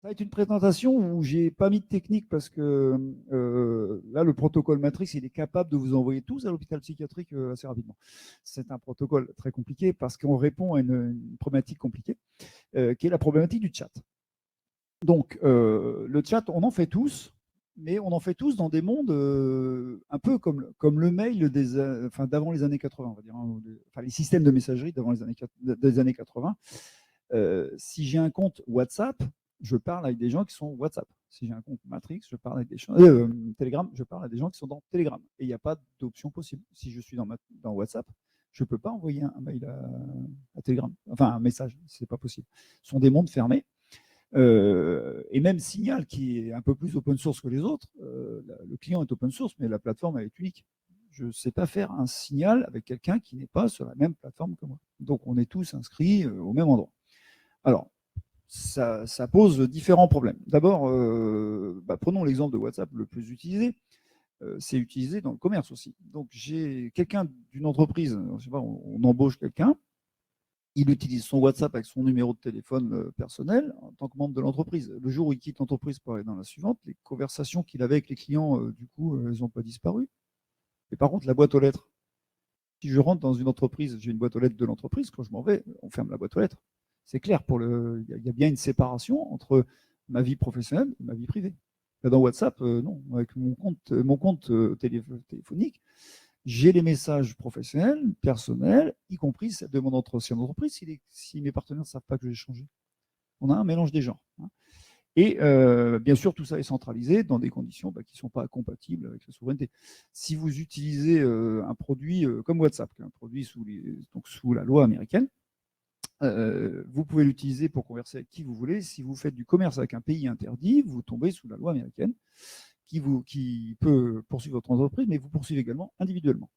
Ça va être une présentation où j'ai pas mis de technique parce que là, le protocole Matrix, il est capable de vous envoyer tous à l'hôpital psychiatrique assez rapidement. C'est un protocole très compliqué parce qu'on répond à une problématique compliquée, qui est la problématique du chat. Donc, le chat, on en fait tous, mais on en fait tous dans des mondes un peu comme le mail d'avant les années 80, on va dire, hein, les systèmes de messagerie d'avant les années 80. Si j'ai un compte WhatsApp, je parle avec des gens qui sont WhatsApp. Si j'ai un compte Matrix, je parle avec des gens Telegram, je parle à des gens qui sont dans Telegram. Et il n'y a pas d'option possible. Si je suis dans WhatsApp, je ne peux pas envoyer un mail à Telegram. Enfin, un message, ce n'est pas possible. Ce sont des mondes fermés. Et même Signal, qui est un peu plus open source que les autres, le client est open source, mais la plateforme, elle est unique. Je ne sais pas faire un signal avec quelqu'un qui n'est pas sur la même plateforme que moi. Donc, on est tous inscrits au même endroit. Alors, ça pose différents problèmes. D'abord, prenons l'exemple de WhatsApp le plus utilisé. C'est utilisé dans le commerce aussi. Donc, j'ai quelqu'un d'une entreprise, je sais pas, on embauche quelqu'un, il utilise son WhatsApp avec son numéro de téléphone personnel en tant que membre de l'entreprise. Le jour où il quitte l'entreprise pour aller dans la suivante, les conversations qu'il avait avec les clients, du coup, elles n'ont pas disparu. Et par contre, la boîte aux lettres, si je rentre dans une entreprise, j'ai une boîte aux lettres de l'entreprise, quand je m'en vais, on ferme la boîte aux lettres. C'est clair, il y a bien une séparation entre ma vie professionnelle et ma vie privée. Là, dans WhatsApp, non. Avec mon compte téléphonique, j'ai les messages professionnels, personnels, y compris celles de mon ancienne entreprise, si mes partenaires ne savent pas que j'ai changé. On a un mélange des genres. Hein. Et bien sûr, tout ça est centralisé dans des conditions qui ne sont pas compatibles avec la souveraineté. Si vous utilisez un produit comme WhatsApp, un produit sous la loi américaine, vous pouvez l'utiliser pour converser avec qui vous voulez. Si vous faites du commerce avec un pays interdit, vous tombez sous la loi américaine qui peut poursuivre votre entreprise, mais vous poursuivez également individuellement.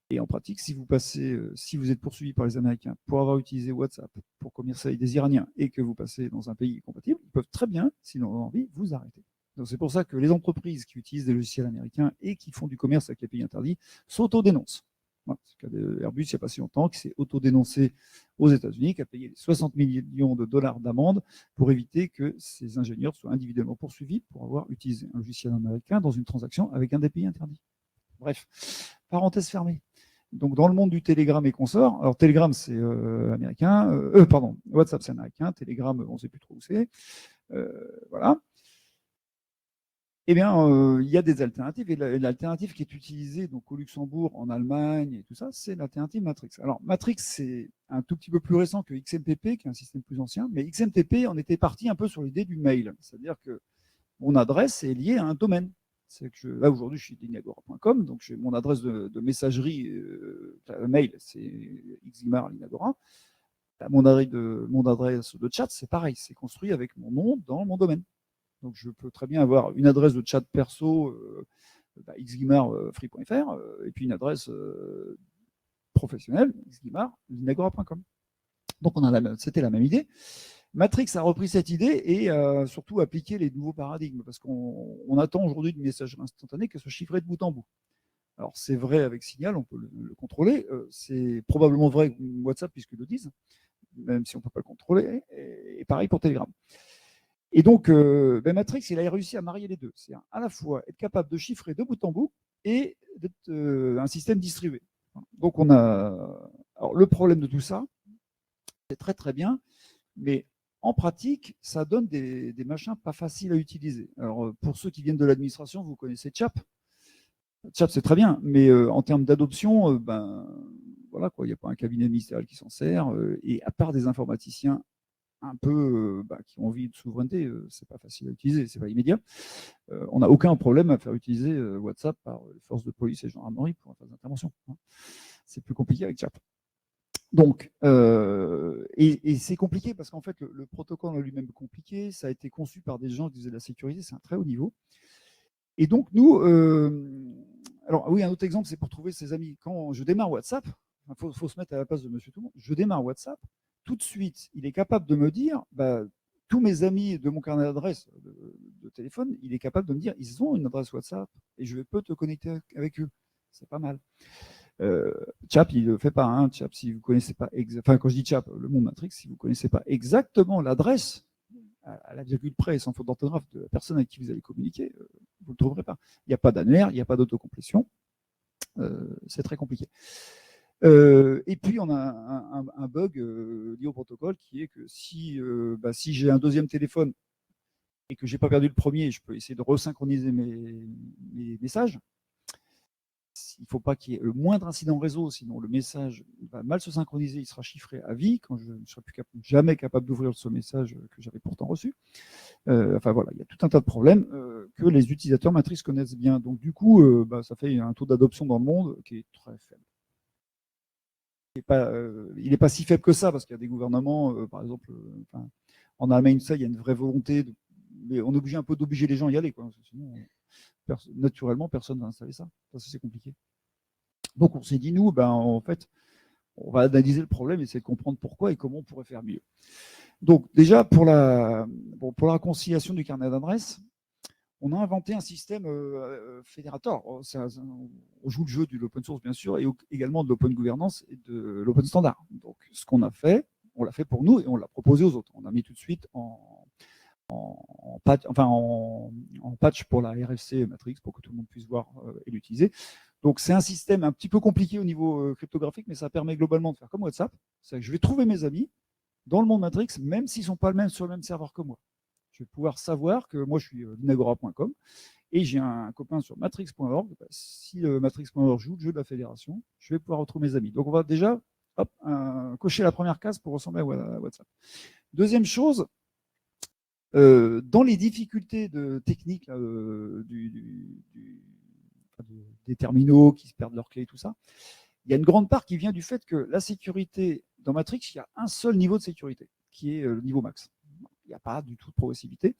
Et en pratique, si vous êtes poursuivi par les Américains pour avoir utilisé WhatsApp pour commercer avec des Iraniens et que vous passez dans un pays compatible, ils peuvent très bien, s'ils ont envie, vous arrêter. Donc c'est pour ça que les entreprises qui utilisent des logiciels américains et qui font du commerce avec les pays interdits s'autodénoncent. Voilà, c'est le cas d'Airbus, il n'y a pas si longtemps, qui s'est autodénoncé aux États-Unis, qui a payé 60 millions de dollars d'amende pour éviter que ces ingénieurs soient individuellement poursuivis pour avoir utilisé un logiciel américain dans une transaction avec un des pays interdits. Bref, parenthèse fermée. Donc, dans le monde du Telegram et consorts, alors Telegram, c'est américain, WhatsApp, c'est américain, Telegram, on ne sait plus trop où c'est. Voilà. Eh bien, il y a des alternatives. Et l'alternative qui est utilisée donc, au Luxembourg, en Allemagne et tout ça, c'est l'alternative Matrix. Alors, Matrix, c'est un tout petit peu plus récent que XMPP, qui est un système plus ancien. Mais XMPP, on était parti un peu sur l'idée du mail. C'est-à-dire que mon adresse est liée à un domaine. C'est que là, aujourd'hui, je suis linagora.com, donc j'ai mon adresse de messagerie, mail, c'est ximar.linagora. Mon adresse de chat, c'est pareil, c'est construit avec mon nom dans mon domaine. Donc, je peux très bien avoir une adresse de chat perso, xguimard.free.fr, et puis une adresse professionnelle, xguimard.linagora.com. Donc, c'était la même idée. Matrix a repris cette idée et surtout appliqué les nouveaux paradigmes, parce qu'on attend aujourd'hui d'une messagerie instantanée qu'elle soit chiffrée de bout en bout. Alors, c'est vrai avec Signal, on peut le contrôler. C'est probablement vrai avec WhatsApp, puisqu'ils le disent, même si on ne peut pas le contrôler. Et pareil pour Telegram. Et donc, Matrix, il a réussi à marier les deux. C'est à la fois être capable de chiffrer de bout en bout et d'être un système distribué. Donc, on a. Alors, le problème de tout ça, c'est très très bien, mais en pratique, ça donne des machins pas faciles à utiliser. Alors, pour ceux qui viennent de l'administration, vous connaissez Chap. Chap, c'est très bien, mais en termes d'adoption, voilà quoi, il n'y a pas un cabinet ministériel qui s'en sert. Et à part des informaticiens un peu qui ont envie de souveraineté, c'est pas facile à utiliser, c'est pas immédiat. On n'a aucun problème à faire utiliser WhatsApp par les forces de police et gendarmerie pour une phase d'intervention. Hein. C'est plus compliqué avec Chap. Donc, et c'est compliqué parce qu'en fait, le protocole en lui-même est compliqué. Ça a été conçu par des gens qui faisaient de la sécurité, c'est un très haut niveau. Et donc, nous, alors oui, un autre exemple, c'est pour trouver ses amis. Quand je démarre WhatsApp, il faut se mettre à la place de monsieur tout le monde, je démarre WhatsApp, tout de suite, il est capable de me dire, tous mes amis de mon carnet d'adresse de téléphone, il est capable de me dire, ils ont une adresse WhatsApp et je peux te connecter avec eux. C'est pas mal. Chap, il ne le fait pas. Hein. Chap, si vous connaissez pas, quand je dis Chap, le monde Matrix, si vous ne connaissez pas exactement l'adresse à la virgule près, sans faute d'orthographe, de la personne avec qui vous allez communiquer, vous ne le trouverez pas. Il n'y a pas d'annuaire, il n'y a pas d'autocomplétion. C'est très compliqué. Et puis, on a un bug lié au protocole qui est que si j'ai un deuxième téléphone et que je n'ai pas perdu le premier, je peux essayer de resynchroniser mes messages. Il ne faut pas qu'il y ait le moindre incident réseau, sinon le message va mal se synchroniser, il sera chiffré à vie, quand je ne serai jamais capable d'ouvrir ce message que j'avais pourtant reçu. Enfin voilà, il y a tout un tas de problèmes que les utilisateurs Matrix connaissent bien. Donc du coup, ça fait un taux d'adoption dans le monde qui est très faible. Il n'est pas si faible que ça, parce qu'il y a des gouvernements, par exemple, en Allemagne, ça, il y a une vraie volonté, mais on est obligé un peu d'obliger les gens à y aller, quoi. Sinon, naturellement, personne ne va installer ça. Ça, c'est compliqué. Donc, on s'est dit, nous, en fait, on va analyser le problème, essayer de comprendre pourquoi et comment on pourrait faire mieux. Donc, déjà, pour la conciliation du carnet d'adresse, on a inventé un système fédérateur. On joue le jeu de l'open source, bien sûr, et également de l'open gouvernance et de l'open standard. Donc, ce qu'on a fait, on l'a fait pour nous et on l'a proposé aux autres. On a mis tout de suite en patch pour la RFC Matrix pour que tout le monde puisse voir et l'utiliser. Donc, c'est un système un petit peu compliqué au niveau cryptographique, mais ça permet globalement de faire comme WhatsApp. C'est que je vais trouver mes amis dans le monde Matrix, même s'ils ne sont pas sur le même serveur que moi. Je vais pouvoir savoir que moi, je suis linagora.com et j'ai un copain sur matrix.org. Si matrix.org joue le jeu de la fédération, je vais pouvoir retrouver mes amis. Donc, on va déjà cocher la première case pour ressembler à WhatsApp. Deuxième chose, dans les difficultés techniques des terminaux qui se perdent leurs clés et tout ça, il y a une grande part qui vient du fait que la sécurité, dans Matrix, il y a un seul niveau de sécurité, qui est le niveau max. Il n'y a pas du tout de progressivité.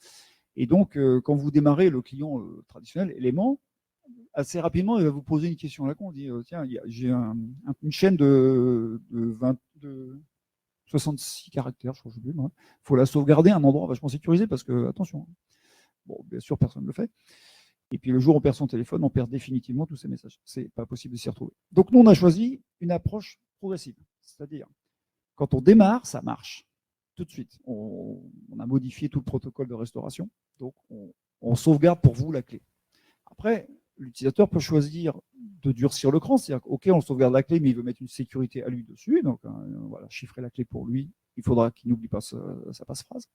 Et donc, quand vous démarrez le client traditionnel, élément, assez rapidement, il va vous poser une question là. On dit, tiens, j'ai une chaîne de 66 caractères, je crois que j'ai vu. Il faut la sauvegarder à un endroit vachement sécurisé parce que, attention, bon, bien sûr, personne ne le fait. Et puis le jour où on perd son téléphone, on perd définitivement tous ces messages. C'est pas possible de s'y retrouver. Donc nous, on a choisi une approche progressive. C'est-à-dire, quand on démarre, ça marche. Tout de suite. On a modifié tout le protocole de restauration. Donc on sauvegarde pour vous la clé. Après, l'utilisateur peut choisir de durcir le cran. C'est-à-dire, OK, on sauvegarde la clé, mais il veut mettre une sécurité à lui dessus. Donc voilà, chiffrer la clé pour lui. Il faudra qu'il n'oublie pas sa passe-phrase.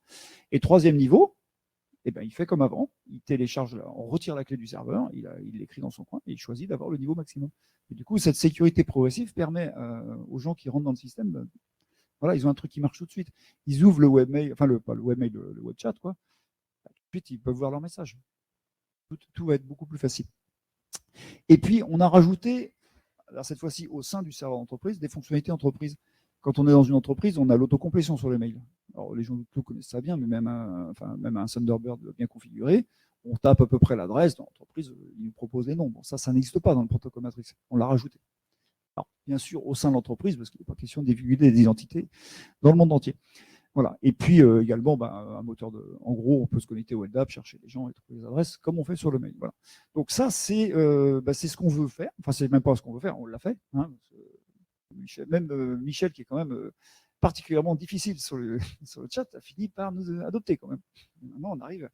Et troisième niveau, il fait comme avant, il télécharge, on retire la clé du serveur, il l'écrit dans son coin et il choisit d'avoir le niveau maximum. Et du coup, cette sécurité progressive permet aux gens qui rentrent dans le système, voilà, ils ont un truc qui marche tout de suite. Ils ouvrent le webmail, enfin pas le webmail, le web chat, quoi. Tout de suite, ils peuvent voir leur message. Tout va être beaucoup plus facile. Et puis, on a rajouté, alors cette fois-ci au sein du serveur d'entreprise, des fonctionnalités entreprise. Quand on est dans une entreprise, on a l'autocomplétion sur les mails. Alors, les gens connaissent ça bien, mais même un Thunderbird bien configuré, on tape à peu près l'adresse dans l'entreprise, il nous propose des noms. Bon, ça n'existe pas dans le protocole Matrix. On l'a rajouté. Alors, bien sûr, au sein de l'entreprise, parce qu'il n'est pas question de divulguer des identités dans le monde entier. Voilà. Et puis également, un moteur en gros, on peut se connecter au LDAP, chercher les gens et trouver les adresses, comme on fait sur le mail. Voilà. Donc ça, c'est ce qu'on veut faire. Enfin, c'est même pas ce qu'on veut faire, on l'a fait. Hein. Michel, qui est quand même particulièrement difficile sur le chat, a fini par nous adopter quand même. Maintenant, on arrive.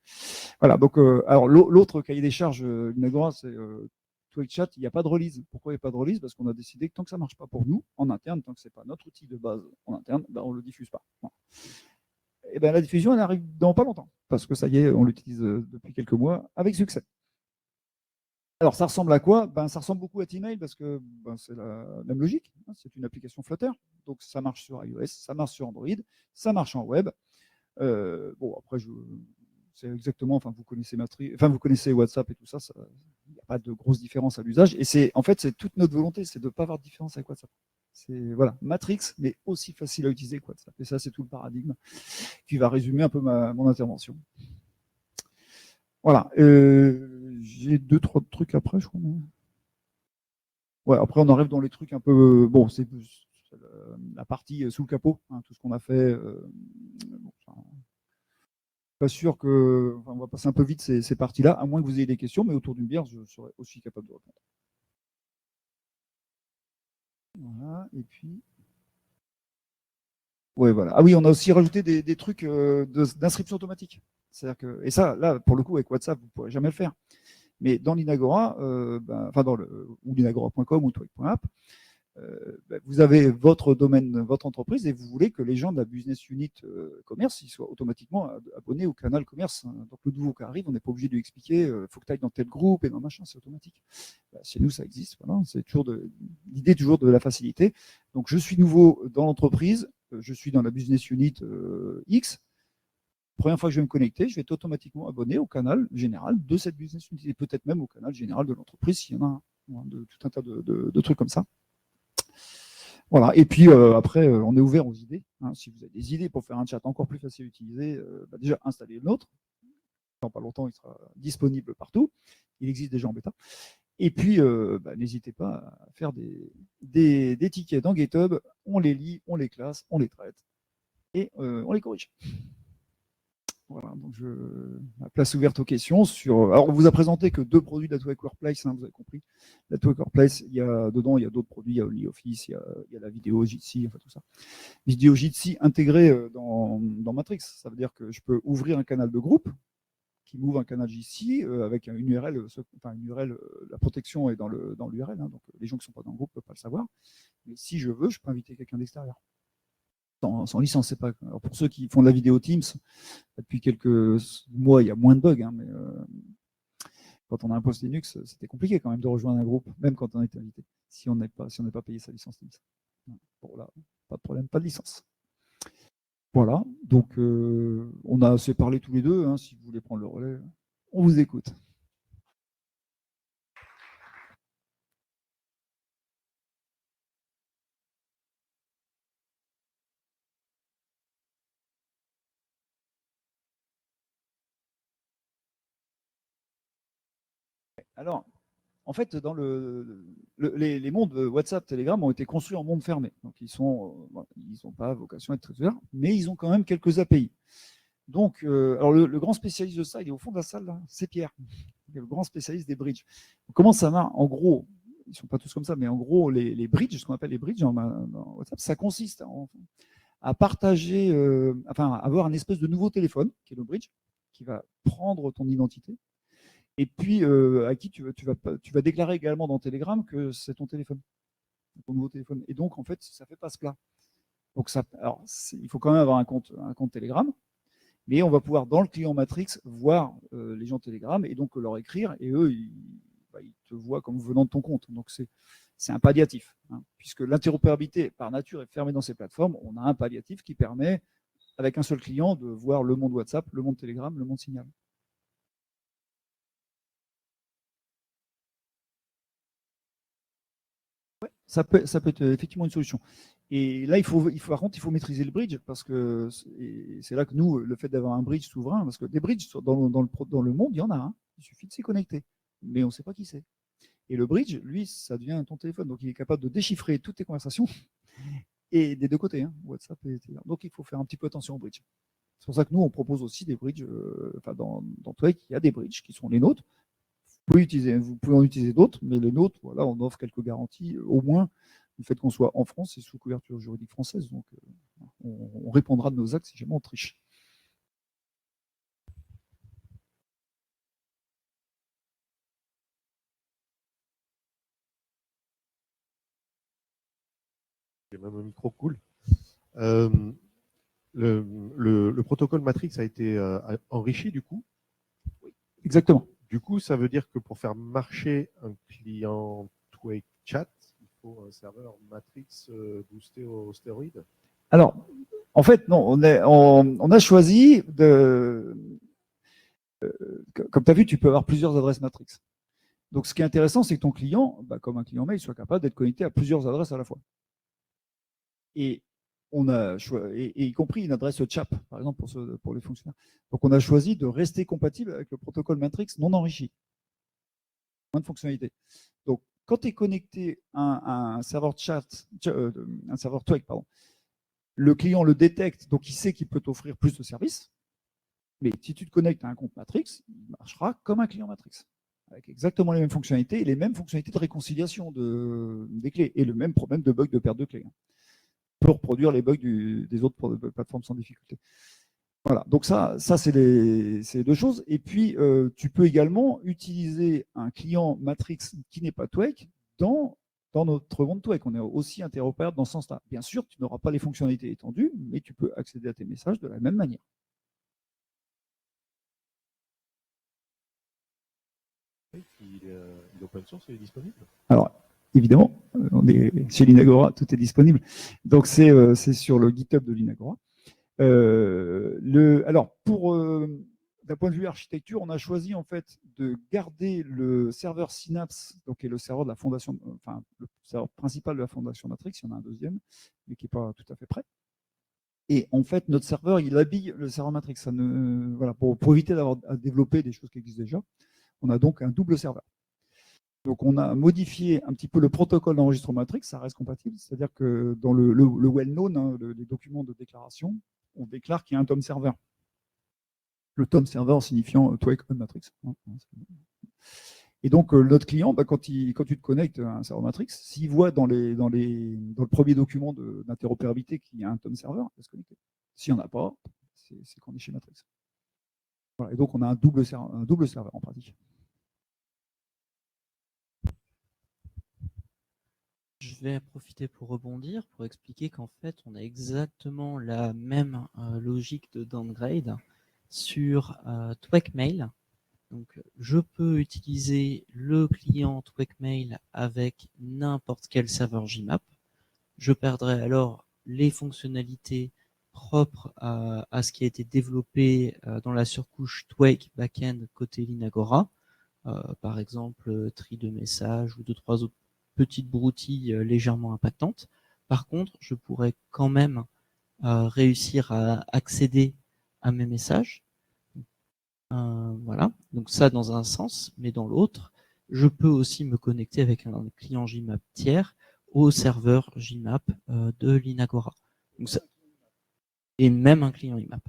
Voilà. Donc, alors l'autre cahier des charges Linagora, c'est Chat, il n'y a pas de release. Pourquoi il n'y a pas de release? Parce qu'on a décidé que tant que ça ne marche pas pour nous, en interne, tant que ce n'est pas notre outil de base en interne, on ne le diffuse pas. Voilà. Et la diffusion, elle arrive dans pas longtemps, parce que ça y est, on l'utilise depuis quelques mois avec succès. Alors, ça ressemble à quoi? Ça ressemble beaucoup à T-Mail parce que c'est la même logique. Hein, c'est une application Flutter. Donc, ça marche sur iOS, ça marche sur Android, ça marche en web. Bon, après, c'est exactement, vous connaissez WhatsApp et tout ça, il n'y a pas de grosse différence à l'usage. Et c'est toute notre volonté, c'est de ne pas avoir de différence avec WhatsApp. C'est voilà, Matrix, mais aussi facile à utiliser que WhatsApp. Et ça, c'est tout le paradigme qui va résumer un peu mon intervention. Voilà. J'ai 2-3 trucs après, je crois. Ouais, après, on arrive dans les trucs un peu. Bon, c'est la partie sous le capot, hein, tout ce qu'on a fait. Pas sûr que. On va passer un peu vite ces parties-là, à moins que vous ayez des questions, mais autour d'une bière, je serai aussi capable de répondre. Voilà, et puis. Ouais, voilà. Ah oui, on a aussi rajouté des trucs d'inscription automatique. C'est-à-dire que, et ça, là, pour le coup, avec WhatsApp, vous ne pourrez jamais le faire. Mais dans l'Inagora, enfin ou l'inagora.com ou twig.app, vous avez votre domaine, votre entreprise, et vous voulez que les gens de la business unit commerce ils soient automatiquement abonnés au canal commerce. Donc le nouveau qui arrive, on n'est pas obligé de lui expliquer, il faut que tu ailles dans tel groupe et dans machin, c'est automatique. Chez nous, ça existe. Voilà, c'est toujours l'idée toujours de la facilité. Donc je suis nouveau dans l'entreprise, je suis dans la business unit X. Première fois que je vais me connecter, je vais être automatiquement abonné au canal général de cette business unit et peut-être même au canal général de l'entreprise s'il y en a tout un tas de trucs comme ça. Voilà. Et puis après, on est ouvert aux idées. Hein. Si vous avez des idées pour faire un chat encore plus facile à utiliser, déjà installez le nôtre. Dans pas longtemps, il sera disponible partout. Il existe déjà en bêta. Et puis, n'hésitez pas à faire des tickets dans GitHub. On les lit, on les classe, on les traite et on les corrige. Voilà, donc la place ouverte aux questions. Alors, on vous a présenté que 2 produits de la Twig Workplace, hein, vous avez compris. La Twig Workplace, dedans, il y a d'autres produits, il y a OnlyOffice, il y a la vidéo Jitsi, enfin tout ça. Vidéo Jitsi intégrée dans Matrix. Ça veut dire que je peux ouvrir un canal de groupe qui m'ouvre un canal Jitsi avec une URL. La protection est dans l'URL, hein, donc les gens qui ne sont pas dans le groupe ne peuvent pas le savoir. Mais si je veux, je peux inviter quelqu'un d'extérieur. Sans licence, c'est pas. Alors pour ceux qui font de la vidéo Teams, depuis quelques mois, il y a moins de bugs, hein, mais quand on a un post Linux, c'était compliqué quand même de rejoindre un groupe, même quand on est invité, si on n'est pas payé sa licence Teams. Bon, là, pas de problème, pas de licence. Voilà, donc on a assez parlé tous les deux, hein, si vous voulez prendre le relais, on vous écoute. Alors, en fait, dans les mondes WhatsApp, Telegram ont été construits en monde fermé. Donc, ils n'ont pas vocation à être très ouverts, mais ils ont quand même quelques API. Donc, alors le grand spécialiste de ça, il est au fond de la salle, c'est Pierre, le grand spécialiste des bridges. Comment ça marche? En gros, ils ne sont pas tous comme ça, mais en gros, les bridges, ce qu'on appelle les bridges dans WhatsApp, ça consiste à partager, enfin, à avoir un espèce de nouveau téléphone, qui est le bridge, qui va prendre ton identité, et puis à qui tu vas déclarer également dans Telegram que c'est ton téléphone, ton nouveau téléphone. Et donc, en fait, ça fait passe-plat. Donc, alors, il faut quand même avoir un compte Telegram, mais on va pouvoir, dans le client Matrix, voir les gens Telegram et donc leur écrire, et eux, ils te voient comme venant de ton compte. Donc, c'est un palliatif, hein, puisque l'interopérabilité, par nature, est fermée dans ces plateformes. On a un palliatif qui permet, avec un seul client, de voir le monde WhatsApp, le monde Telegram, le monde Signal. Ouais, ça peut être effectivement une solution. Et là, par contre, il faut maîtriser le bridge parce que c'est là que nous, le fait d'avoir un bridge souverain, parce que des bridges dans le monde, il y en a un. Il suffit de s'y connecter, mais on ne sait pas qui c'est. Et le bridge, lui, ça devient ton téléphone, donc il est capable de déchiffrer toutes tes conversations et des deux côtés, hein, WhatsApp et Telegram. Donc il faut faire un petit peu attention au bridge. C'est pour ça que nous, on propose aussi des bridges. Dans Twig, il y a des bridges qui sont les nôtres. Vous pouvez en utiliser d'autres, mais les nôtres, voilà, on offre quelques garanties, au moins du fait qu'on soit en France et sous couverture juridique française. Donc, on répondra de nos actes si jamais on triche. J'ai même un micro cool. Le protocole Matrix a été enrichi du coup. Oui, exactement. Du coup, ça veut dire que pour faire marcher un client Twig Chat, il faut un serveur Matrix boosté aux stéroïdes. Alors, en fait, non, on a choisi comme tu as vu, tu peux avoir plusieurs adresses Matrix. Donc, ce qui est intéressant, c'est que ton client, comme un client mail, soit capable d'être connecté à plusieurs adresses à la fois. Et on a y compris une adresse CHAP, par exemple, pour les fonctionnaires. Donc, on a choisi de rester compatible avec le protocole Matrix non enrichi. Moins de fonctionnalités. Donc, quand tu es connecté à un serveur chat, un serveur Twig, pardon, le client le détecte, donc il sait qu'il peut t'offrir plus de services. Mais si tu te connectes à un compte Matrix, il marchera comme un client Matrix, avec exactement les mêmes fonctionnalités et les mêmes fonctionnalités de réconciliation des clés, et le même problème de bug de perte de clés. peut reproduire les bugs des autres plateformes sans difficulté. Voilà, donc ça c'est les deux choses. Et puis, tu peux également utiliser un client Matrix qui n'est pas Twake dans notre monde Twake. On est aussi interopérable dans ce sens-là. Bien sûr, tu n'auras pas les fonctionnalités étendues, mais tu peux accéder à tes messages de la même manière. Il est open source, il est disponible? Alors, évidemment, on est chez l'Inagora, tout est disponible. Donc, c'est sur le GitHub de l'Inagora. Alors, d'un point de vue architecture, on a choisi en fait de garder le serveur Synapse, donc qui est le serveur de la fondation, enfin le serveur principal de la fondation Matrix. Il y en a un deuxième, mais qui n'est pas tout à fait prêt. Et en fait, notre serveur, il habille le serveur Matrix. Voilà, pour éviter d'avoir à développer des choses qui existent déjà, on a donc un double serveur. Donc, on a modifié un petit peu le protocole d'enregistrement Matrix, ça reste compatible, c'est-à-dire que dans le well-known, hein, les documents de déclaration, on déclare qu'il y a un TOM serveur. Le TOM serveur signifiant Twake on Matrix. Et donc, notre client, quand tu te connectes à un serveur Matrix, s'il voit dans le premier document d'interopérabilité qu'il y a un TOM serveur, il va se connecter. S'il n'y en a pas, c'est qu'on est chez Matrix. Voilà. Et donc, on a un double serveur en pratique. Je vais profiter pour rebondir, pour expliquer qu'en fait, on a exactement la même logique de downgrade sur Twakemail. Donc, je peux utiliser le client Twakemail avec n'importe quel serveur JMap. Je perdrai alors les fonctionnalités propres à ce qui a été développé dans la surcouche Twake backend côté Linagora. Par exemple, tri de messages ou 2-3 autres petites broutilles légèrement impactantes. Par contre, je pourrais quand même réussir à accéder à mes messages. Voilà, donc ça dans un sens, mais dans l'autre, je peux aussi me connecter avec un client JMap tiers au serveur JMap de l'Inagora. Et même un client IMAP.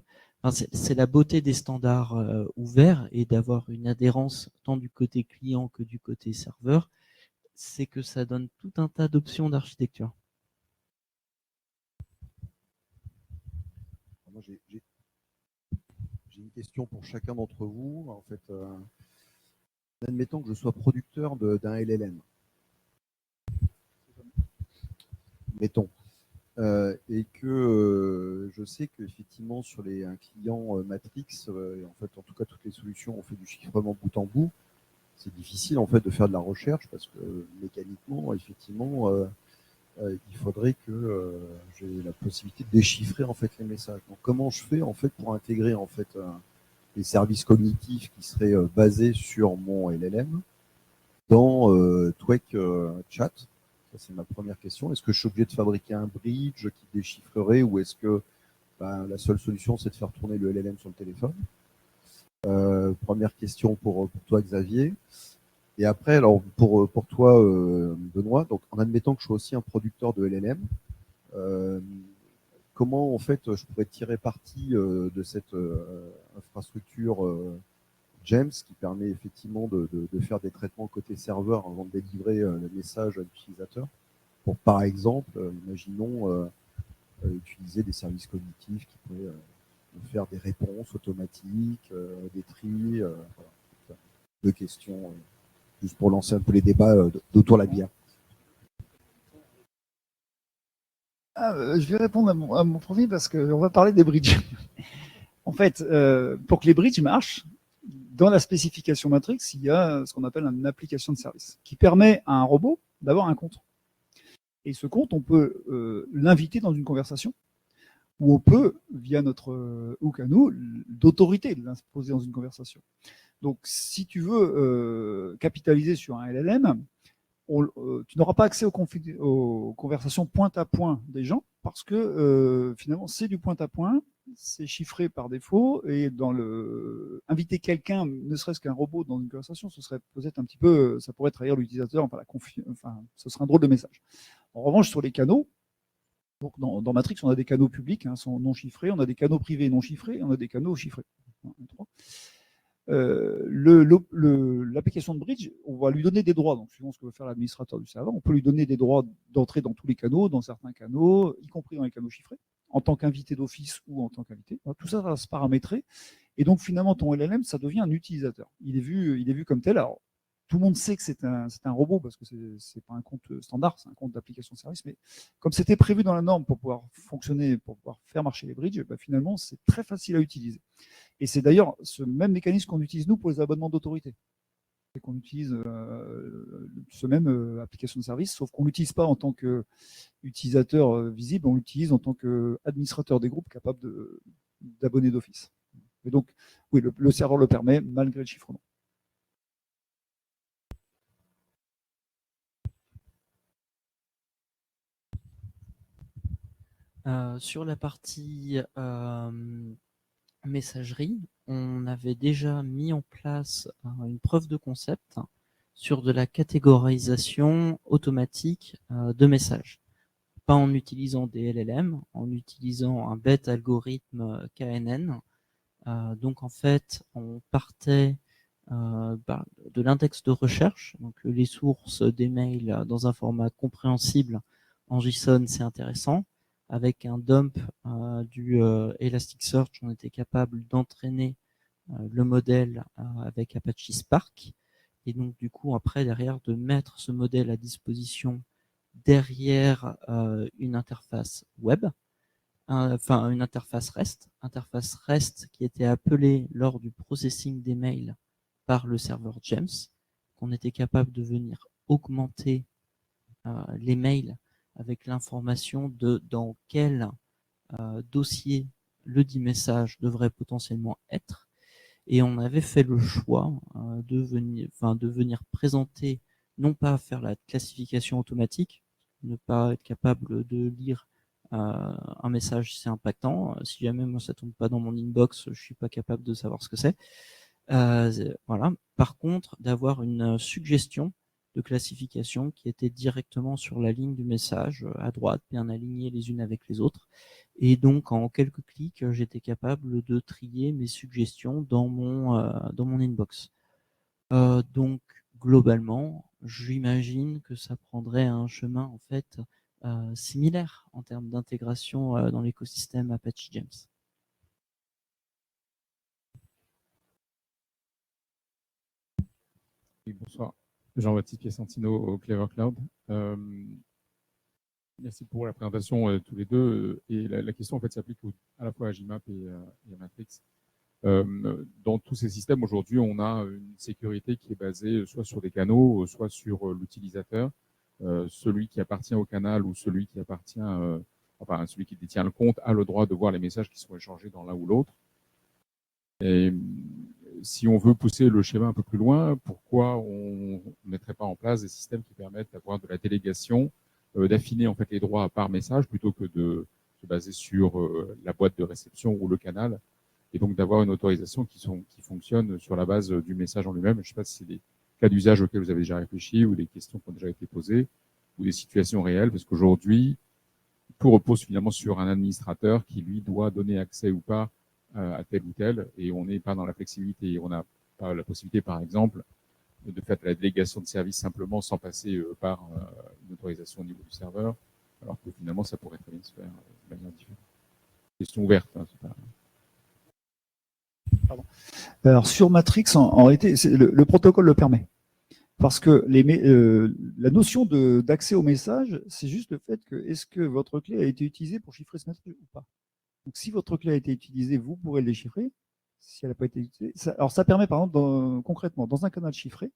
Enfin, c'est la beauté des standards ouverts et d'avoir une adhérence tant du côté client que du côté serveur, c'est que ça donne tout un tas d'options d'architecture. Moi, j'ai une question pour chacun d'entre vous. En fait, admettons que je sois producteur d'un LLM. Mettons. Et que je sais qu'effectivement sur un client Matrix, en fait, en tout cas toutes les solutions ont fait du chiffrement bout en bout. C'est difficile en fait de faire de la recherche parce que mécaniquement, effectivement, il faudrait que j'ai la possibilité de déchiffrer en fait les messages. Donc comment je fais en fait pour intégrer en fait les services cognitifs qui seraient basés sur mon LLM dans Twake Chat? Ça, c'est ma première question. Est-ce que je suis obligé de fabriquer un bridge qui déchiffrerait ou est-ce que la seule solution, c'est de faire tourner le LLM sur le téléphone? Première question pour toi, Xavier. Et après, alors pour toi, Benoît, donc en admettant que je sois aussi un producteur de LLM, comment en fait je pourrais tirer parti de cette infrastructure James qui permet effectivement de faire des traitements côté serveur avant de délivrer le message à l'utilisateur pour, par exemple, imaginons utiliser des services cognitifs qui pourraient faire des réponses automatiques, des tris, voilà. Deux questions, juste pour lancer un peu les débats d'autour de la bière. Je vais répondre à mon profil parce qu'on va parler des bridges. En fait, pour que les bridges marchent, dans la spécification Matrix, il y a ce qu'on appelle une application de service qui permet à un robot d'avoir un compte. Et ce compte, on peut l'inviter dans une conversation ou on peut, via notre hook à nous, d'autorité, l'imposer dans une conversation. Donc, si tu veux capitaliser sur un LLM, tu n'auras pas accès aux conversations point à point des gens parce que finalement, c'est du point à point, c'est chiffré par défaut et inviter quelqu'un, ne serait-ce qu'un robot dans une conversation, ce serait peut-être un petit peu, ça pourrait trahir l'utilisateur, enfin, ce serait un drôle de message. En revanche, sur les canaux, donc dans Matrix, on a des canaux publics, sont non chiffrés, on a des canaux privés non chiffrés, on a des canaux chiffrés. l'application de bridge, on va lui donner des droits. Donc, suivant ce que veut faire l'administrateur du serveur, on peut lui donner des droits d'entrée dans tous les canaux, dans certains canaux, y compris dans les canaux chiffrés, en tant qu'invité d'office ou en tant qu'invité. Tout ça va se paramétrer. Et donc, finalement, ton LLM, ça devient un utilisateur. Il est vu comme tel. Alors, tout le monde sait que c'est un robot parce que c'est pas un compte standard, c'est un compte d'application de service. Mais comme c'était prévu dans la norme pour pouvoir fonctionner, pour pouvoir faire marcher les bridges, finalement, c'est très facile à utiliser. Et c'est d'ailleurs ce même mécanisme qu'on utilise nous pour les abonnements d'autorité. C'est qu'on utilise ce même application de service, sauf qu'on ne l'utilise pas en tant qu'utilisateur visible, on l'utilise en tant qu'administrateur des groupes capable d'abonner d'office. Et donc, oui, le serveur le permet malgré le chiffrement. Sur la partie messagerie, on avait déjà mis en place une preuve de concept sur de la catégorisation automatique de messages. Pas en utilisant des LLM, en utilisant un bête algorithme KNN. Donc en fait, on partait de l'index de recherche, donc les sources des mails dans un format compréhensible en JSON, c'est intéressant. Avec un dump du Elasticsearch, on était capable d'entraîner le modèle avec Apache Spark. Et donc, du coup, après, derrière, de mettre ce modèle à disposition derrière une interface web, enfin une interface REST qui était appelée lors du processing des mails par le serveur James, qu'on était capable de venir augmenter les mails avec l'information de dans quel dossier le dit message devrait potentiellement être. Et on avait fait le choix de venir présenter, non pas faire la classification automatique, ne pas être capable de lire un message, c'est impactant. Si jamais moi ça tombe pas dans mon inbox, je suis pas capable de savoir ce que c'est. Voilà. Par contre, d'avoir une suggestion de classification qui était directement sur la ligne du message, à droite, bien alignées les unes avec les autres. Et donc, en quelques clics, j'étais capable de trier mes suggestions dans mon inbox. Donc, globalement, j'imagine que ça prendrait un chemin en fait similaire en termes d'intégration dans l'écosystème Apache James. Oui, bonsoir, Jean-Baptiste Piacentino au Clever Cloud. Merci pour la présentation tous les deux. Et la question en fait s'applique à la fois à JMAP et à Matrix. Dans tous ces systèmes aujourd'hui, on a une sécurité qui est basée soit sur des canaux, soit sur l'utilisateur, celui qui appartient au canal ou celui qui appartient, enfin celui qui détient le compte a le droit de voir les messages qui sont échangés dans l'un ou l'autre. Et si on veut pousser le schéma un peu plus loin, pourquoi on ne mettrait pas en place des systèmes qui permettent d'avoir de la délégation, d'affiner en fait les droits par message plutôt que de se baser sur la boîte de réception ou le canal, et donc d'avoir une autorisation qui fonctionne sur la base du message en lui-même. Je ne sais pas si c'est des cas d'usage auxquels vous avez déjà réfléchi ou des questions qui ont déjà été posées ou des situations réelles, parce qu'aujourd'hui, tout repose finalement sur un administrateur qui, lui, doit donner accès ou pas à tel ou tel, et on n'est pas dans la flexibilité. On n'a pas la possibilité, par exemple, de faire la délégation de services simplement sans passer par une autorisation au niveau du serveur, alors que finalement, ça pourrait très bien se faire de manière différente. Question ouverte. Hein, c'est pas... Pardon. Alors, sur Matrix, en réalité, le protocole le permet. Parce que la notion d'accès au message, c'est juste le fait que est-ce que votre clé a été utilisée pour chiffrer ce message ou pas. Donc, si votre clé a été utilisée, vous pourrez le déchiffrer. Si elle n'a pas été utilisée, alors ça permet, par exemple, concrètement, dans un canal chiffré,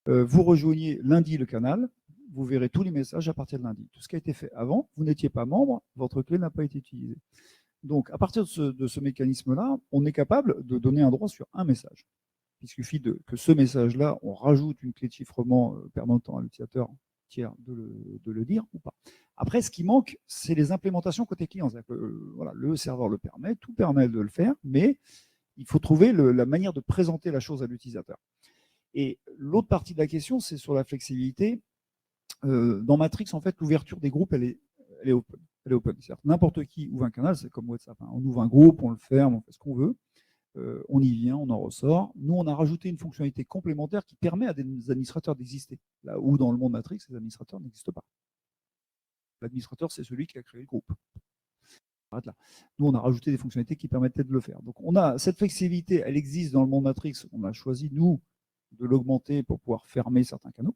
vous rejoignez lundi le canal, vous verrez tous les messages à partir de lundi. Tout ce qui a été fait avant, vous n'étiez pas membre, votre clé n'a pas été utilisée. Donc, à partir de ce mécanisme-là, on est capable de donner un droit sur un message. Il suffit que ce message-là, on rajoute une clé de chiffrement permettant à l'utilisateur tiers de le dire ou pas. Après, ce qui manque, c'est les implémentations côté client. Voilà, le serveur le permet, tout permet de le faire, mais il faut trouver la manière de présenter la chose à l'utilisateur. Et l'autre partie de la question, c'est sur la flexibilité. Dans Matrix, en fait, l'ouverture des groupes, elle est open. Elle est open. N'importe qui ouvre un canal, c'est comme WhatsApp. Hein. On ouvre un groupe, on le ferme, on fait ce qu'on veut. on y vient, on en ressort. Nous, on a rajouté une fonctionnalité complémentaire qui permet à des administrateurs d'exister. Là où dans le monde Matrix, les administrateurs n'existent pas. L'administrateur, c'est celui qui a créé le groupe. Arrête là. Nous, on a rajouté des fonctionnalités qui permettaient de le faire. Donc, on a cette flexibilité, elle existe dans le monde Matrix. On a choisi, nous, de l'augmenter pour pouvoir fermer certains canaux.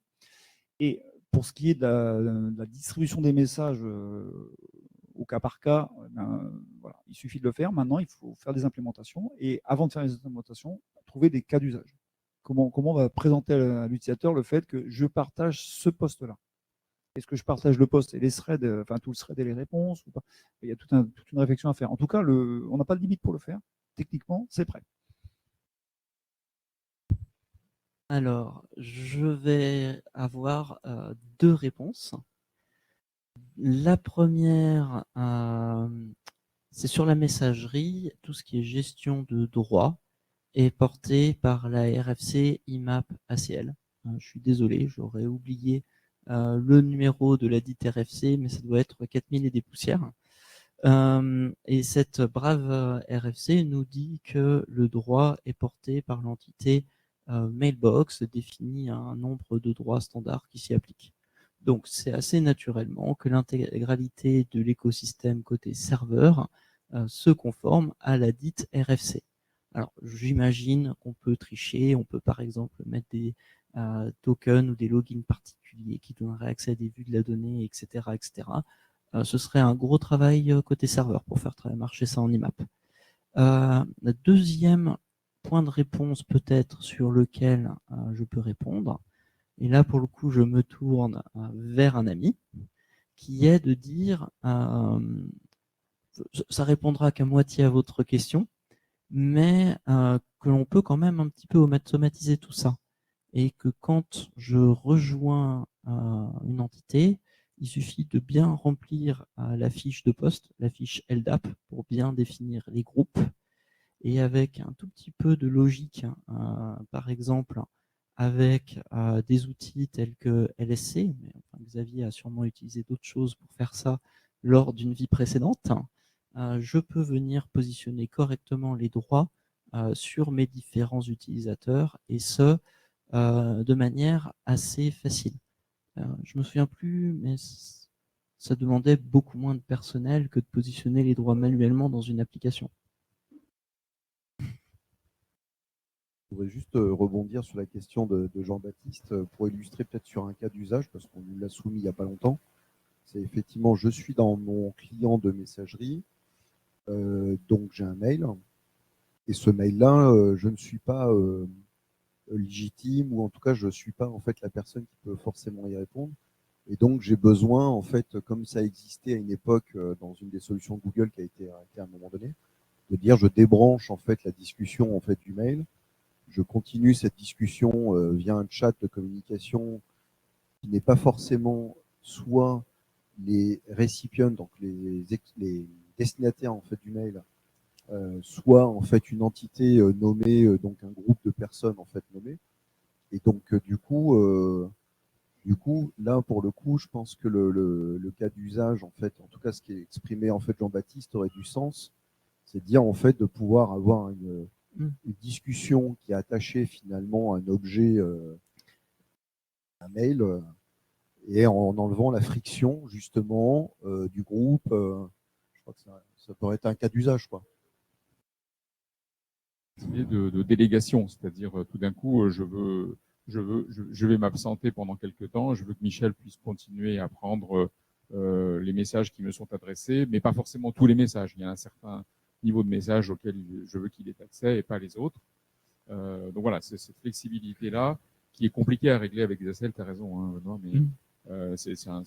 Et pour ce qui est de la distribution des messages au cas par cas, voilà, il suffit de le faire. Maintenant, il faut faire des implémentations. Et avant de faire les implémentations, trouver des cas d'usage. Comment on va présenter à l'utilisateur le fait que je partage ce poste-là? Est-ce que je partage le poste et les threads, enfin tout le thread et les réponses ou pas? Il y a toute une réflexion à faire. En tout cas, on n'a pas de limite pour le faire. Techniquement, c'est prêt. Alors, je vais avoir 2 réponses. La première, c'est sur la messagerie. Tout ce qui est gestion de droits est porté par la RFC IMAP ACL. Je suis désolé, j'aurais oublié le numéro de la dite RFC, mais ça doit être 4000 et des poussières. Et cette brave RFC nous dit que le droit est porté par l'entité Mailbox, définit un nombre de droits standards qui s'y appliquent. Donc c'est assez naturellement que l'intégralité de l'écosystème côté serveur se conforme à la dite RFC. Alors j'imagine qu'on peut tricher, on peut par exemple mettre des tokens ou des logins particuliers qui donneraient accès à des vues de la donnée, etc. etc. Ce serait un gros travail côté serveur pour faire marcher ça en IMAP. La deuxième point de réponse peut-être sur lequel je peux répondre, et là pour le coup je me tourne vers un ami, qui est de dire, ça répondra qu'à moitié à votre question, mais que l'on peut quand même un petit peu automatiser tout ça, et que quand je rejoins une entité, il suffit de bien remplir la fiche de poste, la fiche LDAP, pour bien définir les groupes. Et avec un tout petit peu de logique, par exemple, avec des outils tels que LSC, mais enfin, Xavier a sûrement utilisé d'autres choses pour faire ça lors d'une vie précédente, je peux venir positionner correctement les droits sur mes différents utilisateurs, et ce, de manière assez facile. Je me souviens plus, mais ça demandait beaucoup moins de personnel que de positionner les droits manuellement dans une application. Je voudrais juste rebondir sur la question de Jean-Baptiste pour illustrer peut-être sur un cas d'usage, parce qu'on nous l'a soumis il n'y a pas longtemps. C'est effectivement, je suis dans mon client de messagerie, donc j'ai un mail, et ce mail-là, je ne suis pas légitime, ou en tout cas, je ne suis pas en fait la personne qui peut forcément y répondre. Et donc, j'ai besoin, en fait, comme ça existait à une époque dans une des solutions Google qui a été arrêtée à un moment donné, de dire je débranche en fait la discussion en fait du mail, je continue cette discussion via un chat de communication qui n'est pas forcément soit les récipients, donc les destinataires en fait du mail, soit en fait une entité nommée, donc un groupe de personnes en fait nommées. Et donc du coup, là pour le coup, je pense que le cas d'usage en fait, en tout cas ce qui est exprimé en fait Jean-Baptiste aurait du sens, c'est de dire en fait de pouvoir avoir une discussion qui est attachée finalement à un objet, un mail, et en enlevant la friction justement du groupe. Je crois que ça pourrait être un cas d'usage, quoi. De délégation, c'est-à-dire tout d'un coup, je vais m'absenter pendant quelques temps, je veux que Michel puisse continuer à prendre les messages qui me sont adressés, mais pas forcément tous les messages. Il y a un certain niveau de messages auquel je veux qu'il ait accès et pas les autres. Donc voilà, c'est cette flexibilité-là qui est compliquée à régler avec des ACL, tu as raison, hein, Benoît, mais c'est un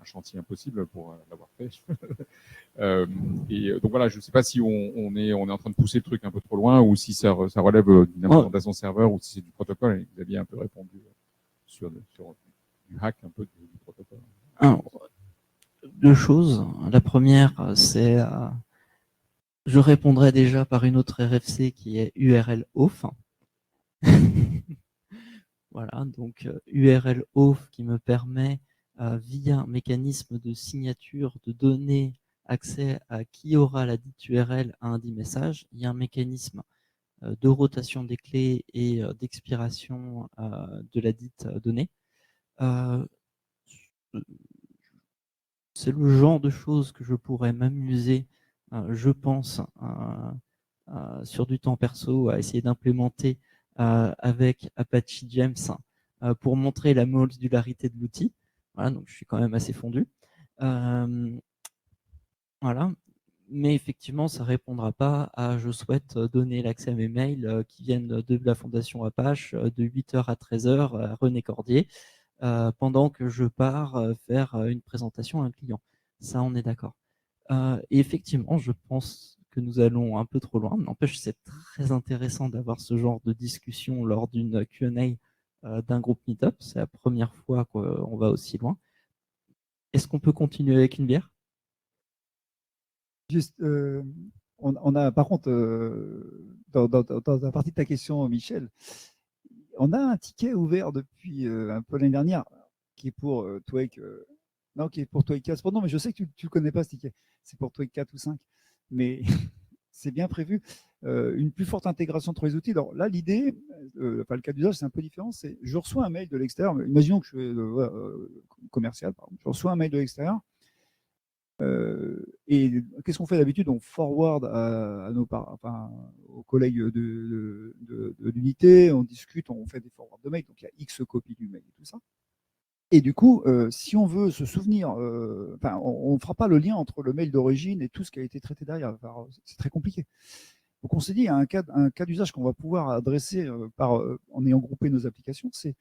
chantier impossible pour l'avoir fait. Et donc voilà, je ne sais pas si on est en train de pousser le truc un peu trop loin, ou si ça relève d'une implémentation serveur, ou si c'est du protocole. Et vous aviez un peu répondu sur du hack un peu du protocole. Alors, 2 choses. La première, c'est je répondrai déjà par une autre RFC qui est URL auth. Voilà, donc URL auth qui me permet via un mécanisme de signature de donner accès à qui aura la dite URL à un dit message, il y a un mécanisme de rotation des clés et d'expiration de la dite donnée. C'est le genre de choses que je pourrais m'amuser, je pense, sur du temps perso, à essayer d'implémenter avec Apache James pour montrer la modularité de l'outil. Voilà, donc je suis quand même assez fondu. Voilà. Mais effectivement, ça ne répondra pas à je souhaite donner l'accès à mes mails qui viennent de la Fondation Apache de 8h à 13h à René Cordier pendant que je pars faire une présentation à un client. Ça, on est d'accord. Et effectivement, je pense que nous allons un peu trop loin. N'empêche, c'est très intéressant d'avoir ce genre de discussion lors d'une Q&A d'un groupe Meetup. C'est la première fois qu'on va aussi loin. Est-ce qu'on peut continuer avec une bière ? Juste, on a, par contre, dans la partie de ta question, Michel, on a un ticket ouvert depuis un peu l'année dernière qui est pour Twake. Non, qui est pour Twake 4. Non, mais je sais que tu ne connais pas ce ticket. C'est pour Twake 4 ou 5. Mais c'est bien prévu. Une plus forte intégration entre les outils. Alors là, l'idée, le cas d'usage, c'est un peu différent. C'est je reçois un mail de l'extérieur. Imaginons que je suis commercial, par exemple. Je reçois un mail de l'extérieur. Et qu'est-ce qu'on fait d'habitude? On forward aux collègues de l'unité, on discute, on fait des forwards de mail, donc il y a X copies du mail et tout ça. Et du coup, si on veut se souvenir, on ne fera pas le lien entre le mail d'origine et tout ce qui a été traité derrière. C'est très compliqué. Donc on s'est dit, un cas d'usage qu'on va pouvoir adresser en ayant groupé nos applications, c'est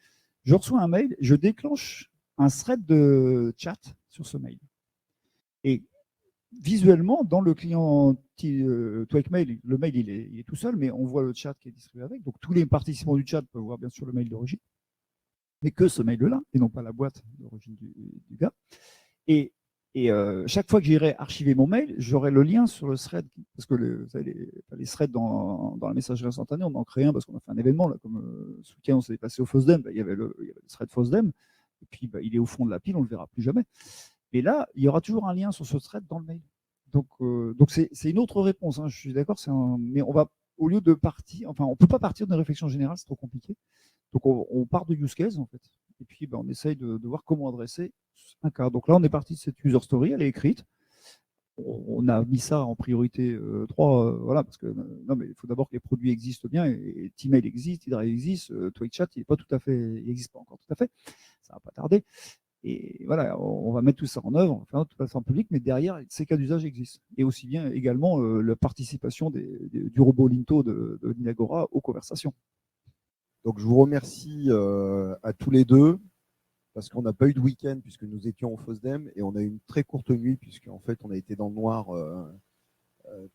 je reçois un mail, je déclenche un thread de chat sur ce mail. Et visuellement, dans le client Twake Mail, le mail il est tout seul, mais on voit le chat qui est distribué avec. Donc tous les participants du chat peuvent voir bien sûr le mail d'origine, mais que ce mail-là, et non pas la boîte d'origine du gars. Et chaque fois que j'irai archiver mon mail, j'aurai le lien sur le thread, parce que vous savez, les threads dans la messagerie instantanée, on en crée un parce qu'on a fait un événement, là, comme ce week-end on s'est passé au FOSDEM, il y avait le thread FOSDEM, et puis il est au fond de la pile, on ne le verra plus jamais. Et là, il y aura toujours un lien sur ce thread dans le mail. Donc c'est une autre réponse, hein, je suis d'accord, mais on va, au lieu de partir, on ne peut pas partir d'une réflexion générale, c'est trop compliqué. Donc on part de use case, en fait. Et puis on essaye de voir comment adresser un cas. Donc là, on est parti de cette user story, elle est écrite. On a mis ça en priorité 3, voilà, parce que non, mais il faut d'abord que les produits existent bien, et T-Mail existe, T-Drive existe, TwakeChat, il n'existe pas encore tout à fait, ça va pas tarder. Et voilà, on va mettre tout ça en œuvre, on va faire notre plateforme publique, mais derrière, ces cas d'usage existent. Et aussi bien également la participation du robot Linto de Ninagora aux conversations. Donc je vous remercie à tous les deux, parce qu'on n'a pas eu de week-end puisque nous étions au FOSDEM, et on a eu une très courte nuit puisqu'en fait on a été dans le noir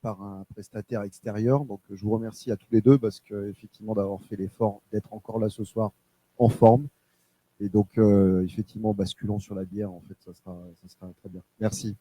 par un prestataire extérieur. Donc je vous remercie à tous les deux parce que effectivement d'avoir fait l'effort d'être encore là ce soir en forme. Et donc effectivement basculons sur la bière, en fait ça sera très bien. Merci.